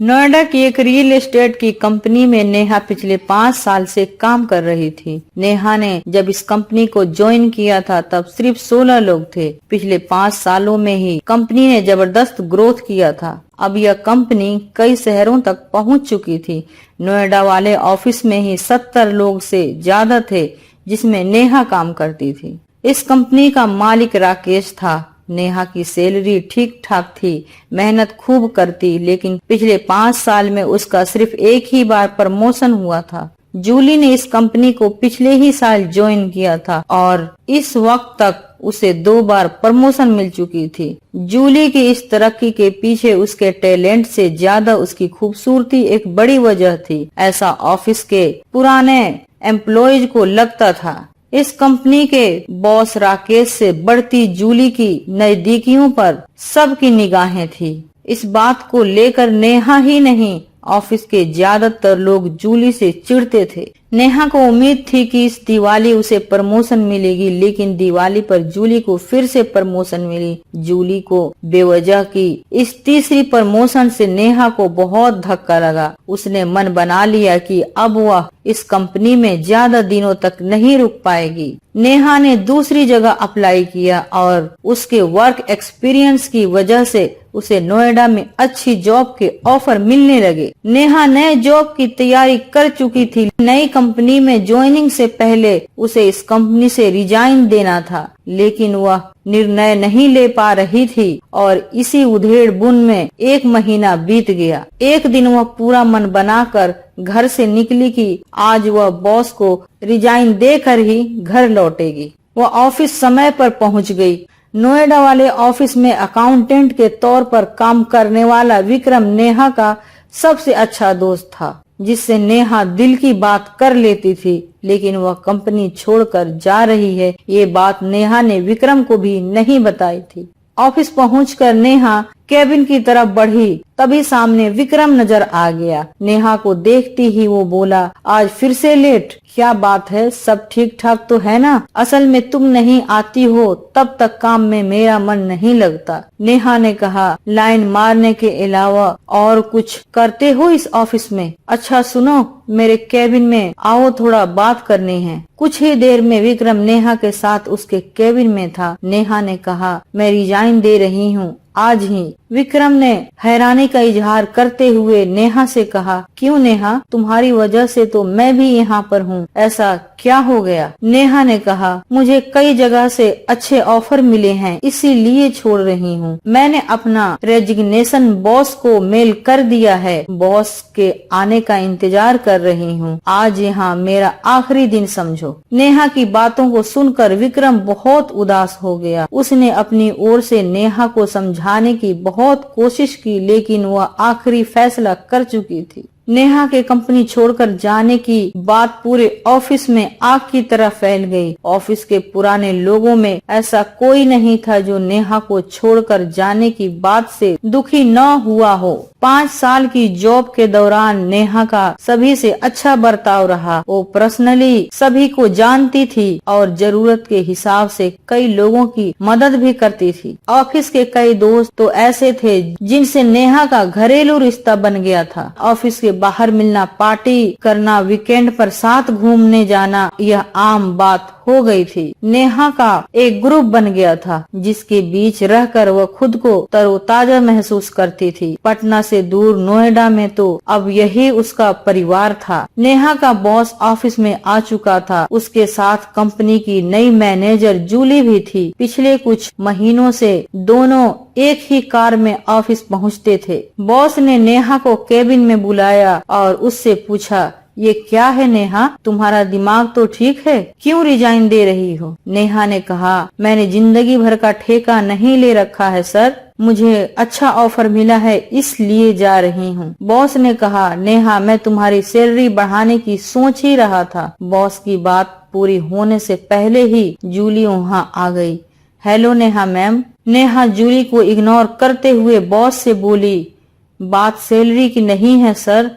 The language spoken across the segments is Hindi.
नोएडा की एक रियल एस्टेट की कंपनी में नेहा पिछले 5 साल से काम कर रही थी। नेहा ने जब इस कंपनी को ज्वाइन किया था तब सिर्फ 16 लोग थे। पिछले 5 सालों में ही कंपनी ने जबरदस्त ग्रोथ किया था। अब यह कंपनी कई शहरों तक पहुंच चुकी थी। नोएडा वाले ऑफिस में ही 70 लोग से ज्यादा थे, जिसमें नेहा काम करती थी। इस कंपनी का मालिक राकेश था। नेहा की सैलरी ठीक ठाक थी, मेहनत खूब करती, लेकिन पिछले 5 साल में उसका सिर्फ एक ही बार प्रमोशन हुआ था। जूली ने इस कंपनी को पिछले ही साल ज्वाइन किया था और इस वक्त तक उसे 2 बार प्रमोशन मिल चुकी थी। जूली की इस तरक्की के पीछे उसके टैलेंट से ज्यादा उसकी खूबसूरती एक बड़ी वजह थी, ऐसा ऑफिस के पुराने एम्प्लॉयज को लगता था। इस कंपनी के बॉस राकेश से बढ़ती जूली की नजदीकियों पर सबकी निगाहें थी। इस बात को लेकर नेहा ही नहीं, ऑफिस के ज्यादातर लोग जूली से चिढ़ते थे। नेहा को उम्मीद थी कि इस दिवाली उसे प्रमोशन मिलेगी, लेकिन दिवाली पर जूली को फिर से प्रमोशन मिली। जूली को बेवजह की इस तीसरी प्रमोशन से नेहा को बहुत धक्का लगा। उसने मन बना लिया कि अब वह इस कंपनी में ज्यादा दिनों तक नहीं रुक पाएगी। नेहा ने दूसरी जगह अप्लाई किया और उसके वर्क एक्सपीरियंस की वजह से उसे नोएडा में अच्छी जॉब के ऑफर मिलने लगे। नेहा नए जॉब की तैयारी कर चुकी थी। नई कंपनी में ज्वाइनिंग से पहले उसे इस कंपनी से रिजाइन देना था, लेकिन वह निर्णय नहीं ले पा रही थी और इसी उधेड़ बुन में 1 महीना बीत गया। एक दिन वह पूरा मन बनाकर घर से निकली कि आज वह बॉस को रिजाइन देकर ही घर लौटेगी। वह ऑफिस समय पर पहुंच गई। नोएडा वाले ऑफिस में अकाउंटेंट के तौर पर काम करने वाला विक्रम नेहा का सबसे अच्छा दोस्त था, जिससे नेहा दिल की बात कर लेती थी। लेकिन वह कंपनी छोड़कर जा रही है, ये बात नेहा ने विक्रम को भी नहीं बताई थी। ऑफिस पहुंचकर नेहा केबिन की तरफ बढ़ी, तभी सामने विक्रम नजर आ गया। नेहा को देखते ही वो बोला, आज फिर से लेट? क्या बात है, सब ठीक ठाक तो है ना? असल में तुम नहीं आती हो तब तक काम में मेरा मन नहीं लगता। नेहा ने कहा, लाइन मारने के अलावा और कुछ करते हो इस ऑफिस में? अच्छा सुनो, मेरे केबिन में आओ, थोड़ा बात करनी है। कुछ ही देर में विक्रम नेहा के साथ उसके केबिन में था। नेहा ने कहा, मैं रिजाइन दे रही हूँ आज ही। विक्रम ने हैरानी का इजहार करते हुए नेहा से कहा, क्यों नेहा, तुम्हारी वजह से तो मैं भी यहाँ पर हूँ, ऐसा क्या हो गया? नेहा ने कहा, मुझे कई जगह से अच्छे ऑफर मिले हैं, इसीलिए छोड़ रही हूँ। मैंने अपना रेजिग्नेशन बॉस को मेल कर दिया है, बॉस के आने का इंतजार कर रही हूँ। आज यहाँ मेरा आखिरी दिन समझो। नेहा की बातों को सुनकर विक्रम बहुत उदास हो गया। उसने अपनी ओर से नेहा को समझाने की बहुत कोशिश की, लेकिन वह आखिरी फैसला कर चुकी थी। नेहा के कंपनी छोड़कर जाने की बात पूरे ऑफिस में आग की तरह फैल गई। ऑफिस के पुराने लोगों में ऐसा कोई नहीं था जो नेहा को छोड़कर जाने की बात से दुखी न हुआ हो। 5 साल की जॉब के दौरान नेहा का सभी से अच्छा बर्ताव रहा। वो पर्सनली सभी को जानती थी और जरूरत के हिसाब से कई लोगों की मदद भी करती थी। ऑफिस के कई दोस्त तो ऐसे थे जिनसे नेहा का घरेलू रिश्ता बन गया था। ऑफिस के बाहर मिलना, पार्टी करना, वीकेंड पर साथ घूमने जाना, यह आम बात हो गई थी। नेहा का एक ग्रुप बन गया था जिसके बीच रहकर वह खुद को तरोताजा महसूस करती थी। पटना से दूर नोएडा में तो अब यही उसका परिवार था। नेहा का बॉस ऑफिस में आ चुका था। उसके साथ कंपनी की नई मैनेजर जूली भी थी। पिछले कुछ महीनों से दोनों एक ही कार में ऑफिस पहुंचते थे। बॉस ने नेहा को केबिन में बुलाया और उससे पूछा, ये क्या है नेहा, तुम्हारा दिमाग तो ठीक है, क्यों रिजाइन दे रही हो? नेहा ने कहा, मैंने जिंदगी भर का ठेका नहीं ले रखा है सर, मुझे अच्छा ऑफर मिला है इसलिए जा रही हूँ। बॉस ने कहा, नेहा मैं तुम्हारी सैलरी बढ़ाने की सोच ही रहा था। बॉस की बात पूरी होने से पहले ही जूली वहाँ आ गई। Hello Neha ma'am. Neha Julie को इग्नोर करते हुए बॉस से बोली, बात सैलरी की नहीं है सर,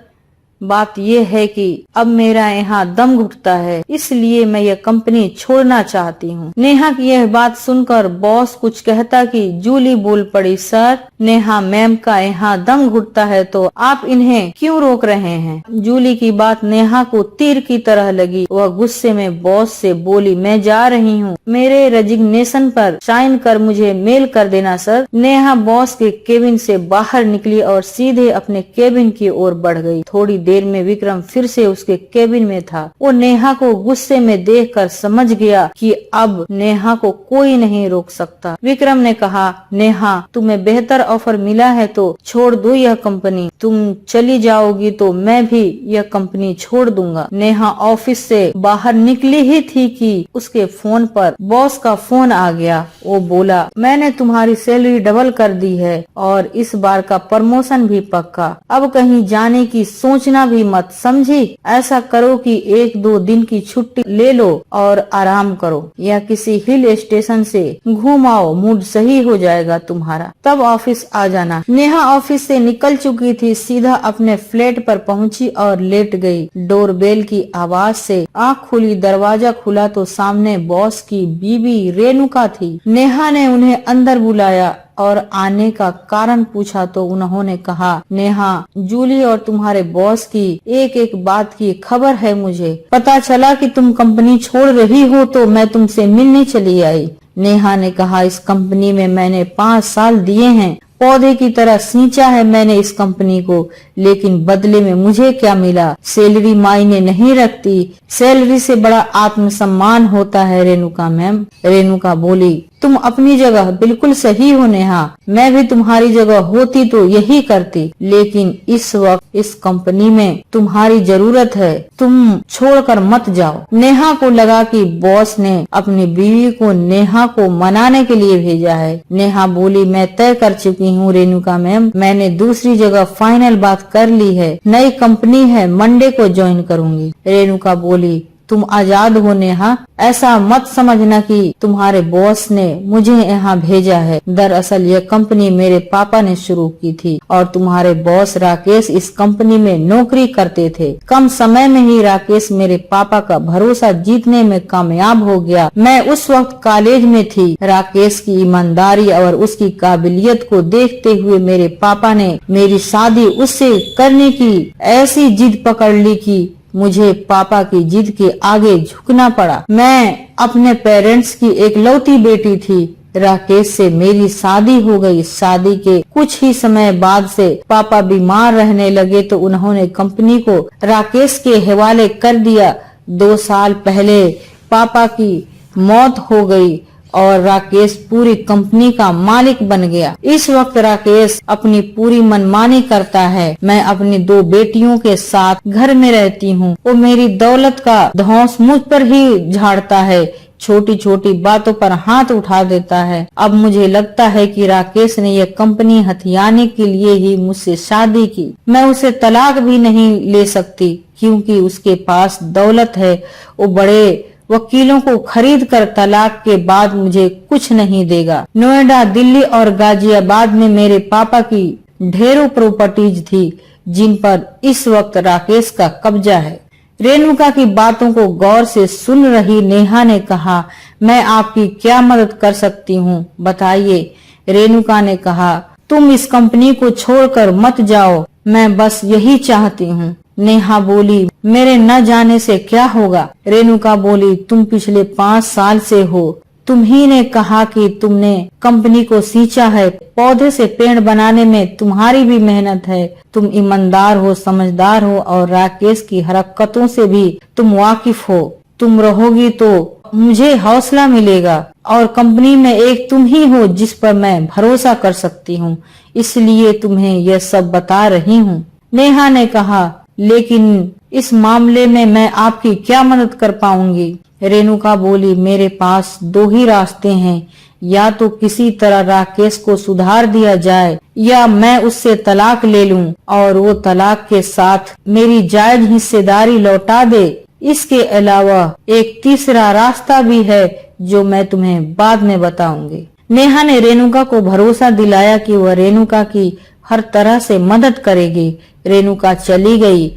बात ये है कि अब मेरा यहाँ दम घुटता है, इसलिए मैं यह कंपनी छोड़ना चाहती हूँ। नेहा की यह बात सुनकर बॉस कुछ कहता कि जूली बोल पड़ी, सर नेहा मैम का यहाँ दम घुटता है तो आप इन्हें क्यों रोक रहे हैं। जूली की बात नेहा को तीर की तरह लगी। वह गुस्से में बॉस से बोली, मैं जा रही हूँ, मेरे रेजिग्नेशन पर साइन कर मुझे मेल कर देना सर। नेहा बॉस के केबिन से बाहर निकली और सीधे अपने केबिन की ओर बढ़ गई। थोड़ी देर में विक्रम फिर से उसके केबिन में था। वो नेहा को गुस्से में देखकर समझ गया कि अब नेहा को कोई नहीं रोक सकता। विक्रम ने कहा, नेहा तुम्हें बेहतर ऑफर मिला है तो छोड़ दो यह कंपनी। तुम चली जाओगी तो मैं भी यह कंपनी छोड़ दूंगा। नेहा ऑफिस से बाहर निकली ही थी कि उसके फोन पर बॉस का फोन आ गया। वो बोला, मैंने तुम्हारी सैलरी डबल कर दी है और इस बार का प्रमोशन भी पक्का। अब कहीं जाने की सोचना भी मत, समझी। ऐसा करो कि 1-2 दिन की छुट्टी ले लो और आराम करो या किसी हिल स्टेशन से घूम आओ, मूड सही हो जाएगा तुम्हारा, तब ऑफिस आ जाना। नेहा ऑफिस से निकल चुकी थी, सीधा अपने फ्लैट पर पहुंची और लेट गई। डोरबेल की आवाज से आँख खुली, दरवाजा खुला तो सामने बॉस की बीवी रेणुका थी। नेहा ने उन्हें अंदर बुलाया और आने का कारण पूछा तो उन्होंने कहा, नेहा जूली और तुम्हारे बॉस की एक एक बात की खबर है। मुझे पता चला कि तुम कंपनी छोड़ रही हो तो मैं तुमसे मिलने चली आई। नेहा ने कहा, इस कंपनी में मैंने 5 साल दिए हैं, पौधे की तरह सींचा है मैंने इस कंपनी को, लेकिन बदले में मुझे क्या मिला। सैलरी मायने नहीं रखती, सैलरी से बड़ा आत्मसम्मान होता है रेणुका मैम। रेणुका बोली, तुम अपनी जगह बिल्कुल सही हो नेहा, मैं भी तुम्हारी जगह होती तो यही करती, लेकिन इस वक्त इस कंपनी में तुम्हारी जरूरत है, तुम छोड़कर मत जाओ। नेहा को लगा कि बॉस ने अपनी बीवी को नेहा को मनाने के लिए भेजा है। नेहा बोली, मैं तय कर चुकी हूँ रेणुका मैम, मैंने दूसरी जगह फाइनल बात कर ली है, नई कंपनी है, मंडे को ज्वाइन करूंगी। रेणुका बोली, तुम आजाद हो नेहा, ऐसा मत समझना कि तुम्हारे बॉस ने मुझे यहाँ भेजा है। दरअसल यह कंपनी मेरे पापा ने शुरू की थी और तुम्हारे बॉस राकेश इस कंपनी में नौकरी करते थे। कम समय में ही राकेश मेरे पापा का भरोसा जीतने में कामयाब हो गया। मैं उस वक्त कॉलेज में थी। राकेश की ईमानदारी और उसकी काबिलियत को देखते हुए मेरे पापा ने मेरी शादी उससे करने की ऐसी जिद पकड़ ली कि मुझे पापा की जिद के आगे झुकना पड़ा। मैं अपने पेरेंट्स की एकलौती बेटी थी। राकेश से मेरी शादी हो गई। शादी के कुछ ही समय बाद से पापा बीमार रहने लगे तो उन्होंने कंपनी को राकेश के हवाले कर दिया। 2 साल पहले पापा की मौत हो गई और राकेश पूरी कंपनी का मालिक बन गया। इस वक्त राकेश अपनी पूरी मनमानी करता है। मैं अपनी 2 बेटियों के साथ घर में रहती हूँ। वो मेरी दौलत का धौंस मुझ पर ही झाड़ता है, छोटी छोटी बातों पर हाथ उठा देता है। अब मुझे लगता है कि राकेश ने यह कंपनी हथियाने के लिए ही मुझसे शादी की। मैं उसे तलाक भी नहीं ले सकती क्योंकि उसके पास दौलत है। वो बड़े वकीलों को खरीद कर तलाक के बाद मुझे कुछ नहीं देगा। नोएडा, दिल्ली और गाजियाबाद में मेरे पापा की ढेरों प्रॉपर्टीज थी जिन पर इस वक्त राकेश का कब्जा है। रेणुका की बातों को गौर से सुन रही नेहा ने कहा, मैं आपकी क्या मदद कर सकती हूँ, बताइए। रेणुका ने कहा, तुम इस कंपनी को छोड़कर मत जाओ, मैं बस यही चाहती हूँ। नेहा बोली, मेरे न जाने से क्या होगा। रेणुका बोली, तुम पिछले 5 साल से हो। तुम ही ने कहा कि तुमने कंपनी को सींचा है। पौधे से पेड़ बनाने में तुम्हारी भी मेहनत है। तुम ईमानदार हो, समझदार हो और राकेश की हरकतों से भी तुम वाकिफ हो। तुम रहोगी तो मुझे हौसला मिलेगा और कंपनी में एक तुम ही हो जिस पर मैं भरोसा कर सकती हूँ, इसलिए तुम्हें यह सब बता रही हूँ। नेहा ने कहा, लेकिन इस मामले में मैं आपकी क्या मदद कर पाऊंगी। रेणुका बोली, मेरे पास 2 ही रास्ते हैं, या तो किसी तरह राकेश को सुधार दिया जाए या मैं उससे तलाक ले लूं और वो तलाक के साथ मेरी जायज हिस्सेदारी लौटा दे। इसके अलावा एक तीसरा रास्ता भी है जो मैं तुम्हें बाद में बताऊंगी। नेहा ने रेणुका को भरोसा दिलाया कि वह रेणुका की हर तरह से मदद करेगी। रेणुका चली गई।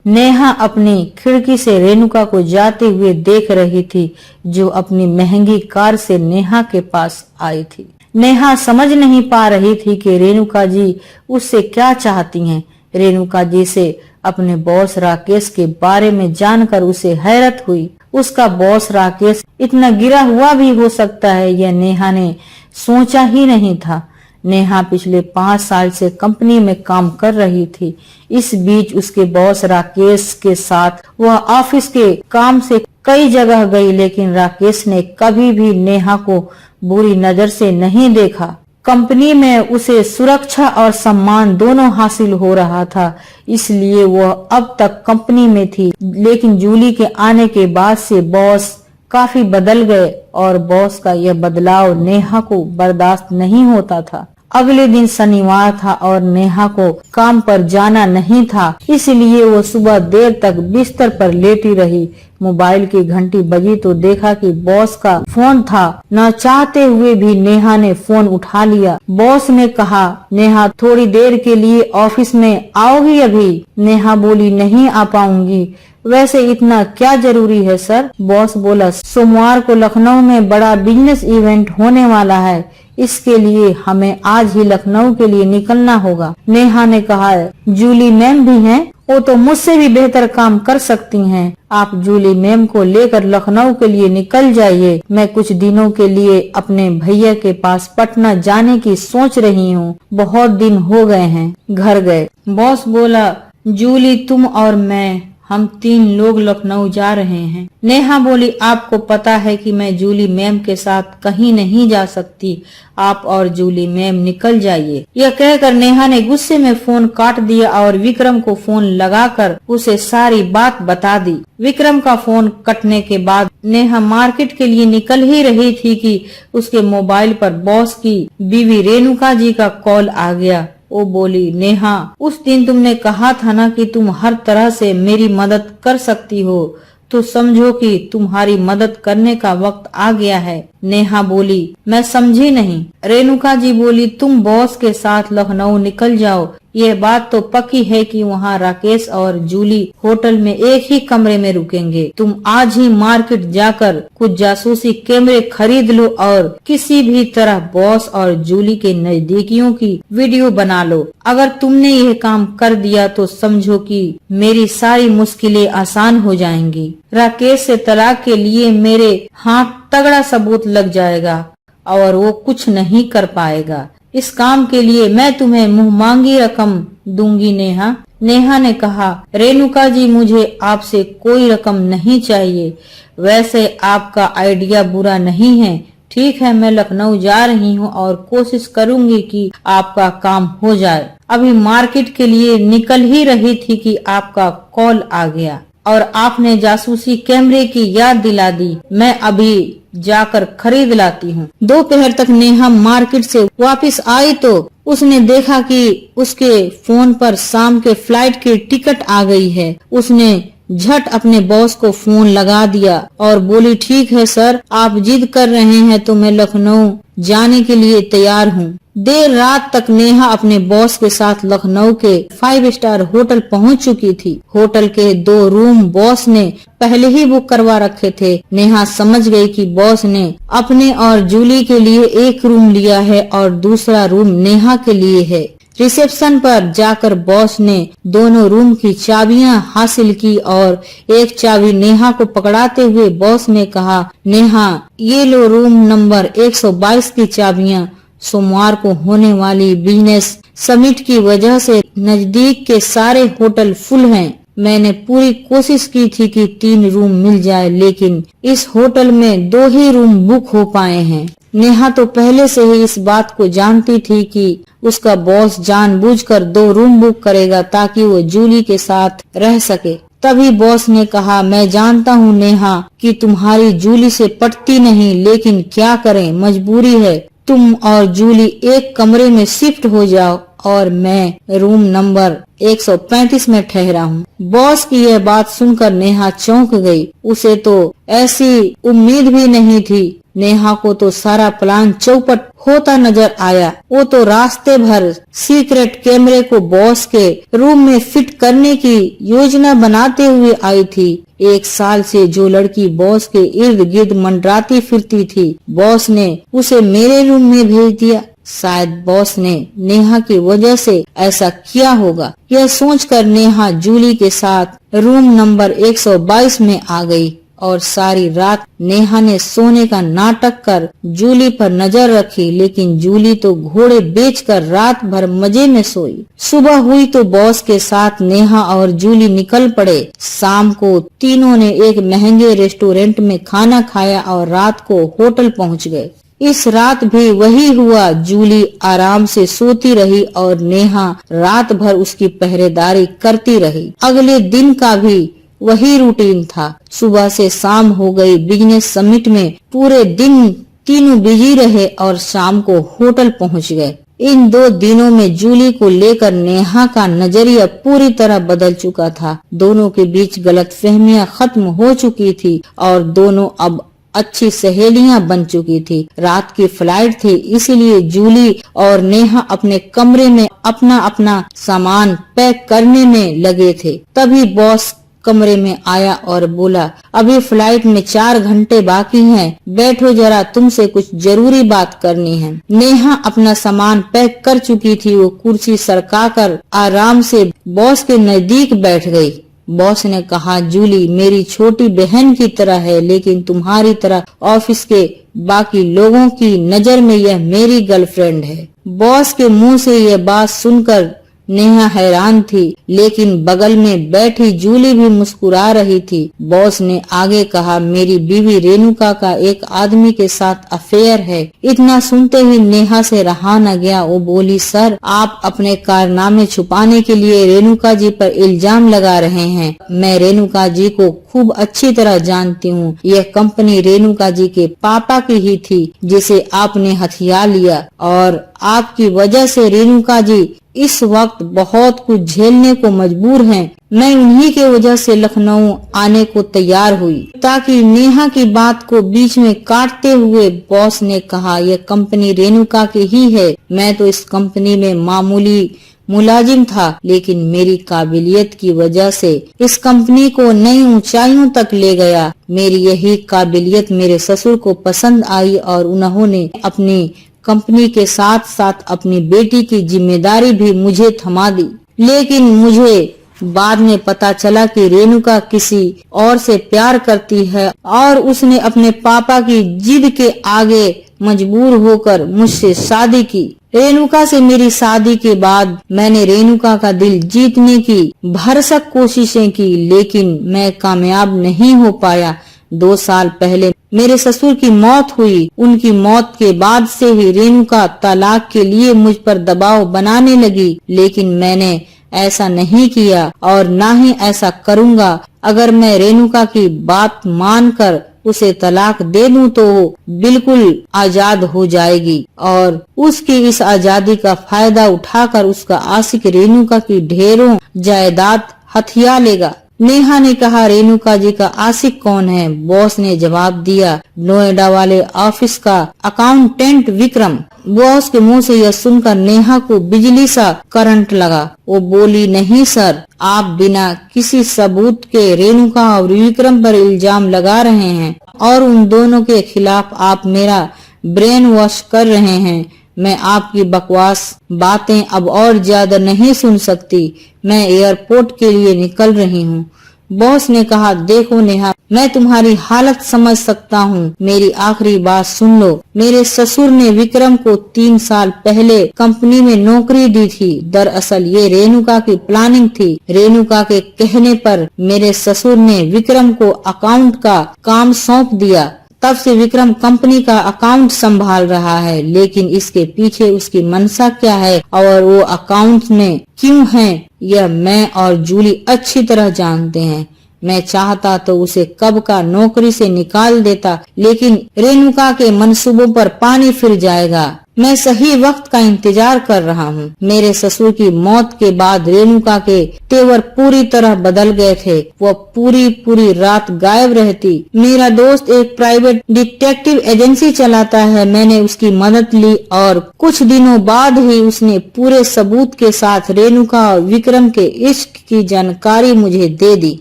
नेहा अपनी खिड़की से रेणुका को जाते हुए देख रही थी, जो अपनी महंगी कार से नेहा के पास आई थी। नेहा समझ नहीं पा रही थी कि रेणुका जी उससे क्या चाहती हैं। रेणुका जी से अपने बॉस राकेश के बारे में जानकर उसे हैरत हुई। उसका बॉस राकेश इतना गिरा हुआ भी हो सकता है, यह नेहा ने सोचा ही नहीं था। नेहा पिछले 5 साल से कंपनी में काम कर रही थी। इस बीच उसके बॉस राकेश के साथ वह ऑफिस के काम से कई जगह गई, लेकिन राकेश ने कभी भी नेहा को बुरी नजर से नहीं देखा। कंपनी में उसे सुरक्षा और सम्मान दोनों हासिल हो रहा था, इसलिए वह अब तक कंपनी में थी। लेकिन जूली के आने के बाद से बॉस काफी बदल गए और बॉस का यह बदलाव नेहा को बर्दाश्त नहीं होता था। अगले दिन शनिवार था और नेहा को काम पर जाना नहीं था, इसलिए वो सुबह देर तक बिस्तर पर लेटी रही। मोबाइल की घंटी बजी तो देखा कि बॉस का फोन था। न चाहते हुए भी नेहा ने फोन उठा लिया। बॉस ने कहा, नेहा थोड़ी देर के लिए ऑफिस में आओगी अभी? नेहा बोली, नहीं आ पाऊंगी। वैसे इतना क्या जरूरी है सर? बॉस बोला, सोमवार को लखनऊ में बड़ा बिजनेस इवेंट होने वाला है, इसके लिए हमें आज ही लखनऊ के लिए निकलना होगा। नेहा ने कहा, जूली मैम भी हैं, वो तो मुझसे भी बेहतर काम कर सकती हैं। आप जूली मैम को लेकर लखनऊ के लिए निकल जाइए। मैं कुछ दिनों के लिए अपने भैया के पास पटना जाने की सोच रही हूँ। बहुत दिन हो गए हैं घर गए। बॉस बोला, जूली, तुम और मैं, हम 3 लोग लखनऊ जा रहे हैं। नेहा बोली, आपको पता है कि मैं जूली मैम के साथ कहीं नहीं जा सकती। आप और जूली मैम निकल जाइए। यह कहकर नेहा ने गुस्से में फोन काट दिया और विक्रम को फोन लगाकर उसे सारी बात बता दी। विक्रम का फोन कटने के बाद नेहा मार्केट के लिए निकल ही रही थी कि उसके मोबाइल पर बॉस की बीवी रेणुका जी का कॉल आ गया। वो बोली, नेहा, उस दिन तुमने कहा था ना कि तुम हर तरह से मेरी मदद कर सकती हो, तो समझो कि तुम्हारी मदद करने का वक्त आ गया है। नेहा बोली, मैं समझी नहीं। रेणुका जी बोली, तुम बॉस के साथ लखनऊ निकल जाओ। यह बात तो पक्की है कि वहाँ राकेश और जूली होटल में एक ही कमरे में रुकेंगे। तुम आज ही मार्केट जाकर कुछ जासूसी कैमरे खरीद लो और किसी भी तरह बॉस और जूली के नजदीकियों की वीडियो बना लो। अगर तुमने यह काम कर दिया तो समझो कि मेरी सारी मुश्किलें आसान हो जाएंगी। राकेश से तलाक के लिए मेरे हाथ तगड़ा सबूत लग जाएगा और वो कुछ नहीं कर पाएगा। इस काम के लिए मैं तुम्हें मुंह मांगी रकम दूंगी। नेहा ने कहा, रेणुका जी, मुझे आपसे कोई रकम नहीं चाहिए। वैसे आपका आइडिया बुरा नहीं है। ठीक है, मैं लखनऊ जा रही हूँ और कोशिश करूंगी कि आपका काम हो जाए। अभी मार्केट के लिए निकल ही रही थी कि आपका कॉल आ गया और आपने जासूसी कैमरे की याद दिला दी। मैं अभी जाकर खरीद लाती हूँ। दोपहर तक नेहा मार्केट से वापस आई तो उसने देखा कि उसके फोन पर शाम के फ्लाइट की टिकट आ गई है। उसने झट अपने बॉस को फोन लगा दिया और बोली, ठीक है सर, आप जिद कर रहे हैं तो मैं लखनऊ जाने के लिए तैयार हूँ। देर रात तक नेहा अपने बॉस के साथ लखनऊ के 5 स्टार होटल पहुंच चुकी थी। होटल के 2 रूम बॉस ने पहले ही बुक करवा रखे थे। नेहा समझ गई कि बॉस ने अपने और जूली के लिए एक रूम लिया है और दूसरा रूम नेहा के लिए है। रिसेप्शन पर जाकर बॉस ने दोनों रूम की चाबियां हासिल की और एक चाबी नेहा को पकड़ाते हुए बॉस ने कहा, नेहा, ये लो रूम नंबर 122 की चाबियां। सोमवार को होने वाली बिजनेस समिट की वजह से नजदीक के सारे होटल फुल हैं। मैंने पूरी कोशिश की थी कि 3 रूम मिल जाए, लेकिन इस होटल में 2 ही रूम बुक हो पाए हैं। नेहा तो पहले से ही इस बात को जानती थी कि उसका बॉस जानबूझकर 2 रूम बुक करेगा ताकि वो जूली के साथ रह सके। तभी बॉस ने कहा, मैं जानता हूँ नेहा कि तुम्हारी जूली से पटती नहीं, लेकिन क्या करें, मजबूरी है। तुम और जूली एक कमरे में शिफ्ट हो जाओ और मैं रूम नंबर 135 में ठहरा हूँ। बॉस की यह बात सुनकर नेहा चौंक गई। उसे तो ऐसी उम्मीद भी नहीं थी। नेहा को तो सारा प्लान चौपट होता नजर आया। वो तो रास्ते भर सीक्रेट कैमरे को बॉस के रूम में फिट करने की योजना बनाते हुए आई थी। 1 साल से जो लड़की बॉस के इर्द गिर्द मंडराती फिरती थी, बॉस ने उसे मेरे रूम में भेज दिया। शायद बॉस ने नेहा की वजह से ऐसा किया होगा। यह सोचकर नेहा जूली के साथ रूम नंबर 122 में आ गई और सारी रात नेहा ने सोने का नाटक कर जूली पर नजर रखी, लेकिन जूली तो घोड़े बेचकर रात भर मजे में सोई। सुबह हुई तो बॉस के साथ नेहा और जूली निकल पड़े। शाम को तीनों ने एक महंगे रेस्टोरेंट में खाना खाया और रात को होटल पहुंच गए। इस रात भी वही हुआ। जूली आराम से सोती रही और नेहा रात भर उसकी पहरेदारी करती रही। अगले दिन का भी वही रूटीन था। सुबह से शाम हो गई। बिजनेस समिट में पूरे दिन तीनों बिजी रहे और शाम को होटल पहुंच गए। इन 2 दिनों में जूली को लेकर नेहा का नजरिया पूरी तरह बदल चुका था। दोनों के बीच गलतफहमियां खत्म हो चुकी थी और दोनों अब अच्छी सहेलियां बन चुकी थी। रात की फ्लाइट थी, इसीलिए जूली और नेहा अपने कमरे में अपना अपना सामान पैक करने में लगे थे। तभी बॉस कमरे में आया और बोला, अभी फ्लाइट में 4 घंटे बाकी हैं, बैठो जरा, तुमसे कुछ जरूरी बात करनी है। नेहा अपना सामान पैक कर चुकी थी। वो कुर्सी सरकाकर आराम से बॉस के नजदीक बैठ गई। बॉस ने कहा, जूली मेरी छोटी बहन की तरह है, लेकिन तुम्हारी तरह ऑफिस के बाकी लोगों की नजर में यह मेरी गर्लफ्रेंड है। बॉस के मुंह से यह बात सुनकर नेहा हैरान थी, लेकिन बगल में बैठी जूली भी मुस्कुरा रही थी। बॉस ने आगे कहा, मेरी बीवी रेणुका का एक आदमी के साथ अफेयर है। इतना सुनते ही नेहा से रहा न गया। वो बोली, सर आप अपने कारनामे छुपाने के लिए रेणुका जी पर इल्जाम लगा रहे हैं। मैं रेणुका जी को खूब अच्छी तरह जानती हूँ। यह कंपनी रेणुका जी के पापा की ही थी, जिसे आपने हथिया लिया और आपकी वजह से रेणुका जी इस वक्त बहुत कुछ झेलने को मजबूर हैं। मैं उन्हीं के वजह से लखनऊ आने को तैयार हुई। ताकि नेहा की बात को बीच में काटते हुए बॉस ने कहा, यह कंपनी रेणुका की ही है। मैं तो इस कंपनी में मामूली मुलाजिम था, लेकिन मेरी काबिलियत की वजह से इस कंपनी को नई ऊंचाइयों तक ले गया। मेरी यही काबिलियत मेरे ससुर को पसंद आई और उन्होंने अपनी कंपनी के साथ साथ अपनी बेटी की जिम्मेदारी भी मुझे थमा दी। लेकिन मुझे बाद में पता चला कि रेणुका किसी और से प्यार करती है और उसने अपने पापा की जिद के आगे मजबूर होकर मुझसे शादी की। रेणुका से मेरी शादी के बाद मैंने रेणुका का दिल जीतने की भरसक कोशिशें की, लेकिन मैं कामयाब नहीं हो पाया। 2 साल पहले मेरे ससुर की मौत हुई। उनकी मौत के बाद से ही रेणुका तलाक के लिए मुझ पर दबाव बनाने लगी, लेकिन मैंने ऐसा नहीं किया और ना ही ऐसा करूँगा। अगर मैं रेणुका की बात मानकर उसे तलाक दे दूं तो वो बिल्कुल आजाद हो जाएगी और उसकी इस आजादी का फायदा उठाकर उसका आशिक रेणुका की ढेरों जायदाद हथिया लेगा। नेहा ने कहा, रेणुका जी का आशिक कौन है? बॉस ने जवाब दिया, नोएडा वाले ऑफिस का अकाउंटेंट विक्रम। बॉस के मुंह से यह सुनकर नेहा को बिजली सा करंट लगा। वो बोली, नहीं सर, आप बिना किसी सबूत के रेणुका और विक्रम पर इल्जाम लगा रहे हैं और उन दोनों के खिलाफ आप मेरा ब्रेन वॉश कर रहे हैं। मैं आपकी बकवास बातें अब और ज्यादा नहीं सुन सकती। मैं एयरपोर्ट के लिए निकल रही हूँ। बॉस ने कहा, देखो नेहा, मैं तुम्हारी हालत समझ सकता हूँ। मेरी आखिरी बात सुन लो। मेरे ससुर ने विक्रम को 3 साल पहले कंपनी में नौकरी दी थी। दरअसल ये रेणुका की प्लानिंग थी। रेणुका के कहने पर मेरे ससुर ने विक्रम को अकाउंट का काम सौंप दिया। तब से विक्रम कंपनी का अकाउंट संभाल रहा है, लेकिन इसके पीछे उसकी मंशा क्या है और वो अकाउंट में क्यों है, यह मैं और जूली अच्छी तरह जानते हैं। मैं चाहता तो उसे कब का नौकरी से निकाल देता, लेकिन रेणुका के मंसूबों पर पानी फिर जाएगा। मैं सही वक्त का इंतजार कर रहा हूँ। मेरे ससुर की मौत के बाद रेणुका के तेवर पूरी तरह बदल गए थे। वह पूरी रात गायब रहती। मेरा दोस्त एक प्राइवेट डिटेक्टिव एजेंसी चलाता है। मैंने उसकी मदद ली और कुछ दिनों बाद ही उसने पूरे सबूत के साथ रेणुका और विक्रम के इश्क की जानकारी मुझे दे दी।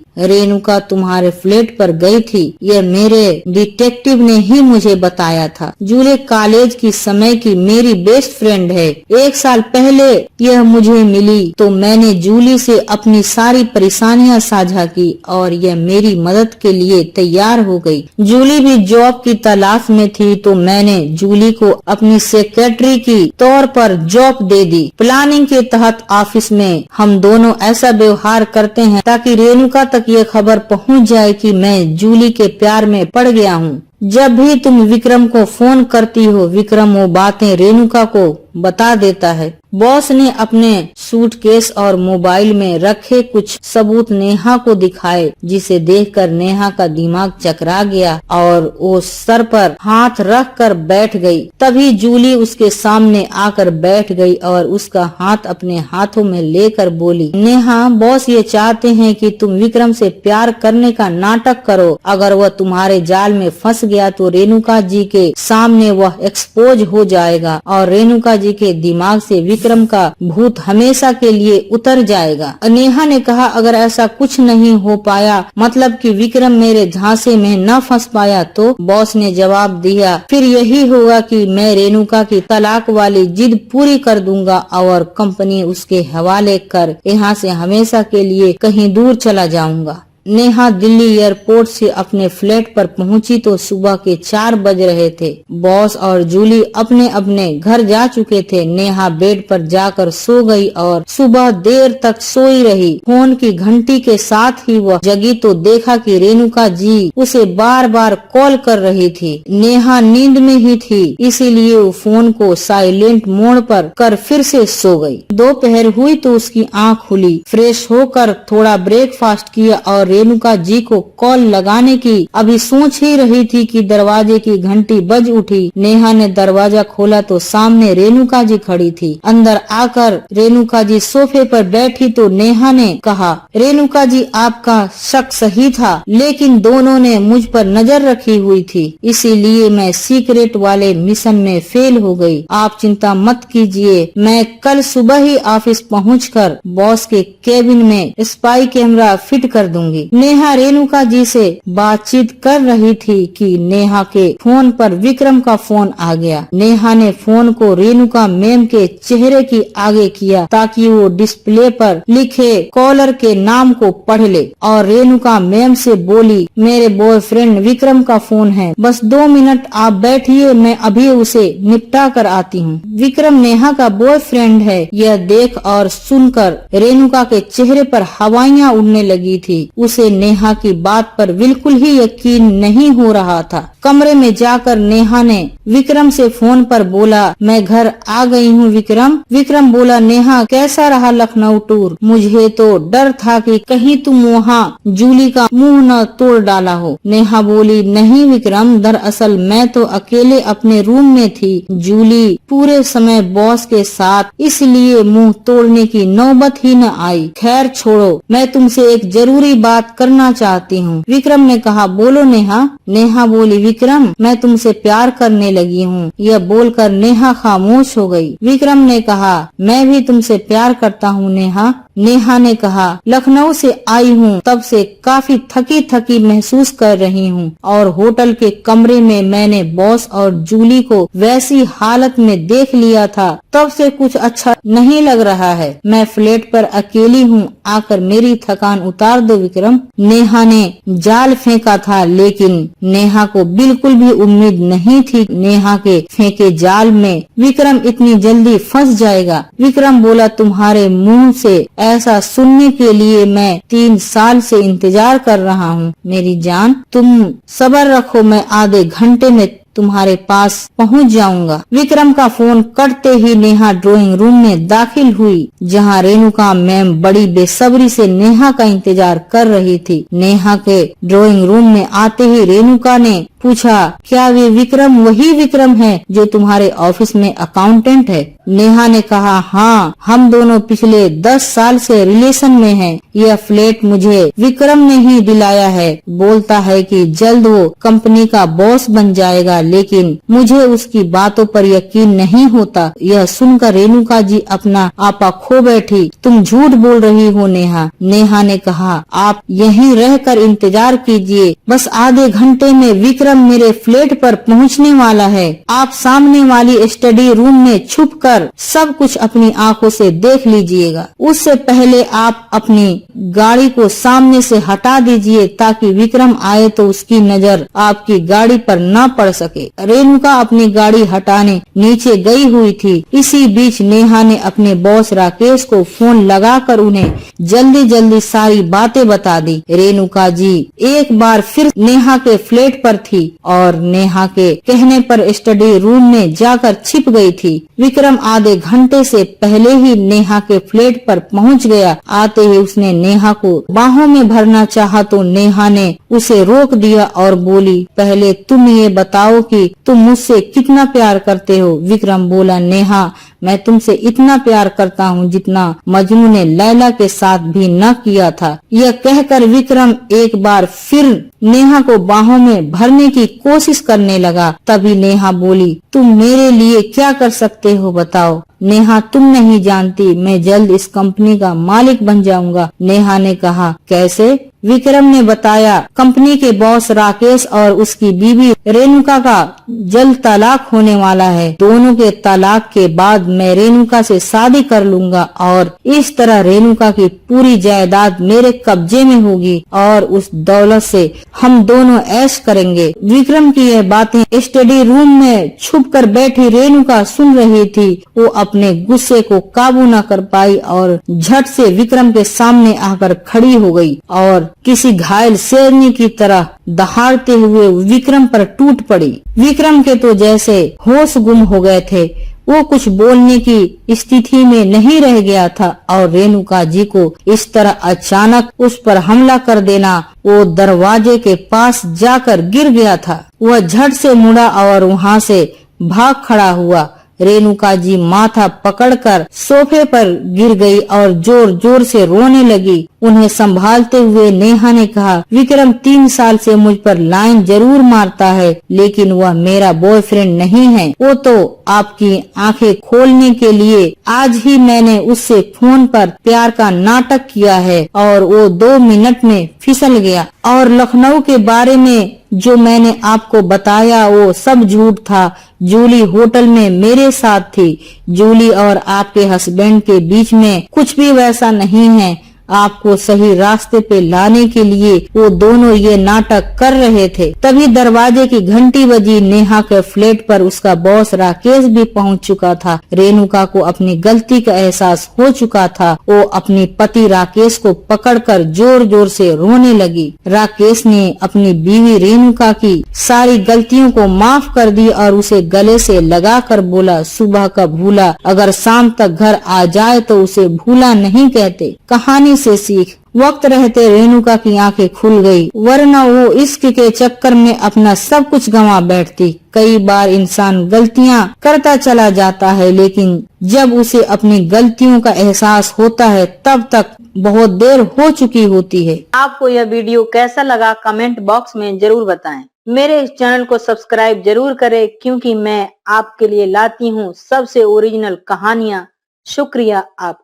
रेणुका तुम्हारे फ्लैट पर गई थी, यह मेरे डिटेक्टिव ने ही मुझे बताया था। जूली कॉलेज की समय की मेरी बेस्ट फ्रेंड है। 1 साल पहले यह मुझे मिली तो मैंने जूली से अपनी सारी परेशानियां साझा की और यह मेरी मदद के लिए तैयार हो गई। जूली भी जॉब की तलाश में थी तो मैंने जूली को अपनी सेक्रेटरी की तौर पर जॉब दे दी। प्लानिंग के तहत ऑफिस में हम दोनों ऐसा व्यवहार करते हैं ताकि रेणुका तक ये खबर पहुंच जाए कि मैं जूली के प्यार में पड़ गया हूँ। जब भी तुम विक्रम को फोन करती हो, विक्रम वो बातें रेणुका को बता देता है। बॉस ने अपने सूटकेस और मोबाइल में रखे कुछ सबूत नेहा को दिखाए, जिसे देखकर नेहा का दिमाग चकरा गया और वो सर पर हाथ रख कर बैठ गई। तभी जूली उसके सामने आकर बैठ गई और उसका हाथ अपने हाथों में लेकर बोली, नेहा, बॉस ये चाहते हैं कि तुम विक्रम से प्यार करने का नाटक करो। अगर वह तुम्हारे जाल में फंस गया तो रेणुका जी के सामने वह एक्सपोज हो जाएगा और रेणुका जी के दिमाग से विक्रम का भूत हमेशा के लिए उतर जाएगा। नेहा ने कहा, अगर ऐसा कुछ नहीं हो पाया, मतलब कि विक्रम मेरे झांसे में न फंस पाया तो? बॉस ने जवाब दिया, फिर यही होगा कि मैं रेणुका की तलाक वाली जिद पूरी कर दूंगा और कंपनी उसके हवाले कर यहाँ से हमेशा के लिए कहीं दूर चला जाऊंगा। नेहा दिल्ली एयरपोर्ट से अपने फ्लैट पर पहुंची तो सुबह के 4 बज रहे थे। बॉस और जूली अपने अपने घर जा चुके थे। नेहा बेड पर जाकर सो गई और सुबह देर तक सोई रही। फोन की घंटी के साथ ही वह जगी तो देखा कि रेणुका जी उसे बार बार कॉल कर रही थी। नेहा नींद में ही थी, इसीलिए वो फोन को साइलेंट मोड पर कर फिर से सो गई। दोपहर हुई तो उसकी आँख खुली। फ्रेश होकर थोड़ा ब्रेकफास्ट किया और रेणुका जी को कॉल लगाने की अभी सोच ही रही थी कि दरवाजे की घंटी बज उठी। नेहा ने दरवाजा खोला तो सामने रेणुका जी खड़ी थी। अंदर आकर रेणुका जी सोफे पर बैठी तो नेहा ने कहा, रेणुका जी, आपका शक सही था, लेकिन दोनों ने मुझ पर नजर रखी हुई थी, इसीलिए मैं सीक्रेट वाले मिशन में फेल हो गई। आप चिंता मत कीजिए, मैं कल सुबह ही ऑफिस पहुंचकर बॉस के केबिन में स्पाई कैमरा फिट कर दूंगी। नेहा रेणुका जी से बातचीत कर रही थी कि नेहा के फोन पर विक्रम का फोन आ गया। नेहा ने फोन को रेणुका मैम के चेहरे की आगे किया ताकि वो डिस्प्ले पर लिखे कॉलर के नाम को पढ़ ले और रेणुका मैम से बोली, मेरे बॉयफ्रेंड विक्रम का फोन है, बस 2 मिनट आप बैठिए, मैं अभी उसे निपटा कर आती हूँ। विक्रम नेहा का बॉयफ्रेंड है। यह देख और सुनकर रेणुका के चेहरे पर हवाइयाँ उड़ने लगी थी। उसे नेहा की बात पर बिल्कुल ही यकीन नहीं हो रहा था। कमरे में जाकर नेहा ने विक्रम से फोन पर बोला, मैं घर आ गई हूँ विक्रम। विक्रम बोला, नेहा कैसा रहा लखनऊ टूर? मुझे तो डर था कि कहीं तुम वहाँ जूली का मुंह न तोड़ डाला हो। नेहा बोली, नहीं विक्रम, दरअसल मैं तो अकेले अपने रूम में थी। जूली पूरे समय बॉस के साथ, इसलिए मुंह तोड़ने की नौबत ही न आई। खैर छोड़ो, मैं तुमसे एक जरूरी बात करना चाहती हूँ। विक्रम ने कहा, बोलो नेहा। नेहा बोली, विक्रम, मैं तुमसे प्यार करने लगी हूँ। यह बोलकर नेहा खामोश हो गई। विक्रम ने कहा, मैं भी तुमसे प्यार करता हूँ नेहा। नेहा ने कहा, लखनऊ से आई हूँ, तब से काफी थकी थकी महसूस कर रही हूँ और होटल के कमरे में मैंने बॉस और जूली को वैसी हालत में देख लिया था, तब से कुछ अच्छा नहीं लग रहा है। मैं फ्लैट पर अकेली हूँ, आकर मेरी थकान उतार दो विक्रम। नेहा ने जाल फेंका था, लेकिन नेहा को बिल्कुल भी उम्मीद नहीं थी नेहा के फेंके जाल में विक्रम इतनी जल्दी फंस जाएगा। विक्रम बोला, तुम्हारे मुंह से ऐसा सुनने के लिए मैं 3 साल से इंतजार कर रहा हूँ। मेरी जान, तुम सब्र रखो, मैं आधे घंटे में तुम्हारे पास पहुंच जाऊंगा। विक्रम का फोन कटते ही नेहा ड्राइंग रूम में दाखिल हुई, जहां रेणुका मैम बड़ी बेसब्री से नेहा का इंतजार कर रही थी। नेहा के ड्राइंग रूम में आते ही रेणुका ने पूछा, क्या वे विक्रम वही विक्रम है जो तुम्हारे ऑफिस में अकाउंटेंट है? नेहा ने कहा, हाँ, हम दोनों पिछले 10 साल से रिलेशन में हैं। यह फ्लैट मुझे विक्रम ने ही दिलाया है। बोलता है कि जल्द वो कंपनी का बॉस बन जाएगा, लेकिन मुझे उसकी बातों पर यकीन नहीं होता। यह सुनकर रेणुका जी अपना आपा खो बैठी। तुम झूठ बोल रही हो नेहा। नेहा ने कहा, आप यहीं रहकर इंतजार कीजिए, बस आधे घंटे में विक्रम मेरे फ्लैट पर पहुंचने वाला है। आप सामने वाली स्टडी रूम में छुपकर सब कुछ अपनी आंखों से देख लीजिएगा। उससे पहले आप अपनी गाड़ी को सामने से हटा दीजिए ताकि विक्रम आए तो उसकी नजर आपकी गाड़ी पर न पड़ सके। रेणुका अपनी गाड़ी हटाने नीचे गई हुई थी। इसी बीच नेहा ने अपने बॉस राकेश को फोन लगाकर उन्हें जल्दी जल्दी सारी बातें बता दी। रेणुका जी एक बार फिर नेहा के फ्लैट पर थी और नेहा के कहने पर स्टडी रूम में जाकर छिप गई थी। विक्रम आधे घंटे से पहले ही नेहा के फ्लैट पर पहुंच गया। आते ही उसने नेहा को बाहों में भरना चाहा तो नेहा ने उसे रोक दिया और बोली, पहले तुम ये बताओ कि तुम मुझसे कितना प्यार करते हो। विक्रम बोला, नेहा, मैं तुमसे इतना प्यार करता हूँ जितना मजनू ने लैला के साथ भी न किया था। यह कहकर विक्रम एक बार फिर नेहा को बाहों में भरने की कोशिश करने लगा। तभी नेहा बोली, तुम मेरे लिए क्या कर सकते हो बताओ। नेहा, तुम नहीं जानती, मैं जल्द इस कंपनी का मालिक बन जाऊंगा। नेहा ने कहा, कैसे? विक्रम ने बताया, कंपनी के बॉस राकेश और उसकी बीवी रेणुका का जल्द तलाक होने वाला है। दोनों के तलाक के बाद मैं रेणुका से शादी कर लूंगा और इस तरह रेणुका की पूरी जायदाद मेरे कब्जे में होगी और उस दौलत से हम दोनों ऐश करेंगे। विक्रम की यह बातें स्टडी रूम में छुप कर बैठी रेणुका सुन रही थी। वो अपने गुस्से को काबू न कर पाई और झट से विक्रम के सामने आकर खड़ी हो गई और किसी घायल शेरनी की तरह दहाड़ते हुए विक्रम पर टूट पड़ी। विक्रम के तो जैसे होश गुम हो गए थे। वो कुछ बोलने की स्थिति में नहीं रह गया था और रेणुका जी को इस तरह अचानक उस पर हमला कर देना, वो दरवाजे के पास जाकर गिर गया था। वह झट से मुड़ा और वहाँ से भाग खड़ा हुआ। रेणुका जी माथा पकड़कर सोफे पर गिर गई और जोर जोर से रोने लगी। उन्हें संभालते हुए नेहा ने कहा, विक्रम 3 साल से मुझ पर लाइन जरूर मारता है, लेकिन वह मेरा बॉयफ्रेंड नहीं है। वो तो आपकी आंखें खोलने के लिए आज ही मैंने उससे फोन पर प्यार का नाटक किया है और वो 2 मिनट में फिसल गया। और लखनऊ के बारे में जो मैंने आपको बताया वो सब झूठ था। जूली होटल में मेरे साथ थी। जूली और आपके हस्बैंड के बीच में कुछ भी वैसा नहीं है। आपको सही रास्ते पे लाने के लिए वो दोनों ये नाटक कर रहे थे। तभी दरवाजे की घंटी बजी। नेहा के फ्लैट पर उसका बॉस राकेश भी पहुंच चुका था। रेणुका को अपनी गलती का एहसास हो चुका था। वो अपनी पति राकेश को पकड़कर जोर जोर से रोने लगी। राकेश ने अपनी बीवी रेणुका की सारी गलतियों को माफ कर दी और उसे गले से लगाकर बोला, सुबह का भूला अगर शाम तक घर आ जाए तो उसे भूला नहीं कहते। कहानी से सीख। वक्त रहते रेणुका की आंखें खुल गई, वरना वो इश्क के चक्कर में अपना सब कुछ गंवा बैठती। कई बार इंसान गलतियां करता चला जाता है, लेकिन जब उसे अपनी गलतियों का एहसास होता है तब तक बहुत देर हो चुकी होती है। आपको यह वीडियो कैसा लगा कमेंट बॉक्स में जरूर बताएं। मेरे इस चैनल को सब्सक्राइब जरूर करें, क्योंकि मैं आपके लिए लाती हूँ सबसे ओरिजिनल कहानियाँ। शुक्रिया आप